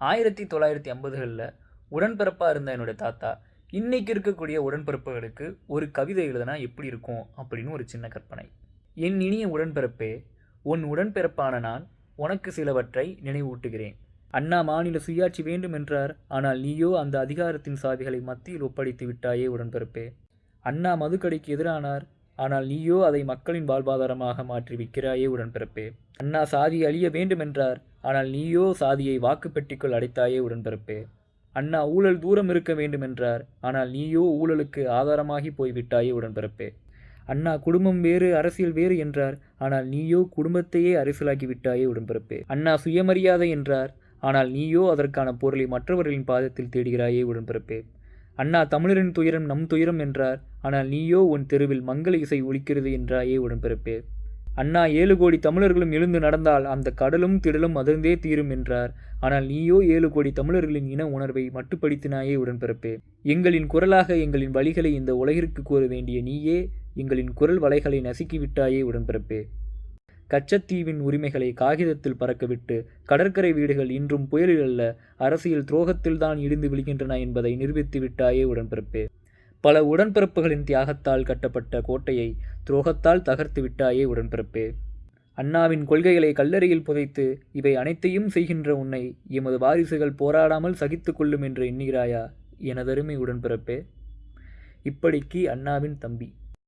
1950களில் உடன்பிறப்பாக இருந்த என்னுடைய தாத்தா இன்னைக்கு இருக்கக்கூடிய உடன்பிறப்புகளுக்கு ஒரு கவிதை எழுதுனா எப்படி இருக்கும் அப்படின்னு ஒரு சின்ன கற்பனை. என் இனிய உடன்பிறப்பே, உன் உடன்பிறப்பான நான் உனக்கு சிலவற்றை நினைவூட்டுகிறேன். அண்ணா மாநில சுயாட்சி வேண்டும் என்றார், ஆனால் நீயோ அந்த அதிகாரத்தின் சாவிகளை மத்தியில் ஒப்படைத்து விட்டாயே உடன்பிறப்பே. அண்ணா மதுக்கடைக்கு எதிரானார், ஆனால் நீயோ அதை மக்களின் வாழ்வாதாரமாக மாற்றி விற்கிறாயே உடன்பிறப்பே. அண்ணா சாதி அழிய வேண்டும் என்றார், ஆனால் நீயோ சாதியை வாக்குப்பெட்டிக்குள் அடைத்தாயே உடன்பிறப்பே. அண்ணா ஊழல் தூரம் இருக்க வேண்டும் என்றார், ஆனால் நீயோ ஊழலுக்கு ஆதாரமாகி போய்விட்டாயே உடன்பிறப்பே. அண்ணா குடும்பம் வேறு அரசியல் வேறு என்றார், ஆனால் நீயோ குடும்பத்தையே அரசியலாக்கி விட்டாயே உடன்பிறப்பே. அண்ணா சுயமரியாதை என்றார், ஆனால் நீயோ அதற்கான பொருளை மற்றவர்களின் பாதத்தில் தேடுகிறாயே உடன்பிறப்பே. அண்ணா தமிழரின் துயரம் நம் துயரம் என்றார், ஆனால் நீயோ உன் தெருவில் மங்கள இசை ஒலிக்கிறது என்றாயே உடன்பிறப்பே. அண்ணா 7 கோடி தமிழர்களும் எழுந்து நடந்தால் அந்த கடலும் திடலும் அதிர்ந்தே தீரும் என்றார், ஆனால் நீயோ 7 கோடி தமிழர்களின் இன உணர்வை மட்டுப்படுத்தினாயே உடன்பிறப்பே. எங்களின் குரலாக எங்களின் வழிகளை இந்த உலகிற்கு கூற வேண்டிய நீயே எங்களின் குரல் வலைகளை நசுக்கிவிட்டாயே உடன்பிறப்பே. கச்சத்தீவின் உரிமைகளை காகிதத்தில் பறக்கவிட்டு கடற்கரை வீடுகள் இன்றும் புயலில் அல்ல அரசியல் துரோகத்தில்தான் இடிந்து விழுகின்றன என்பதை நிரூபித்து விட்டாயே உடன்பிறப்பே. பல உடன்பிறப்புகளின் தியாகத்தால் கட்டப்பட்ட கோட்டையை துரோகத்தால் தகர்த்து விட்டாயே உடன்பிறப்பே. அண்ணாவின் கொள்கைகளை கல்லறையில் புதைத்து இவை அனைத்தையும் செய்கின்ற உன்னை எமது வாரிசுகள் போராடாமல் சகித்து கொள்ளும் என்று எண்ணுகிறாயா எனதருமை உடன்பிறப்பே. இப்படிக்கு அண்ணாவின் தம்பி.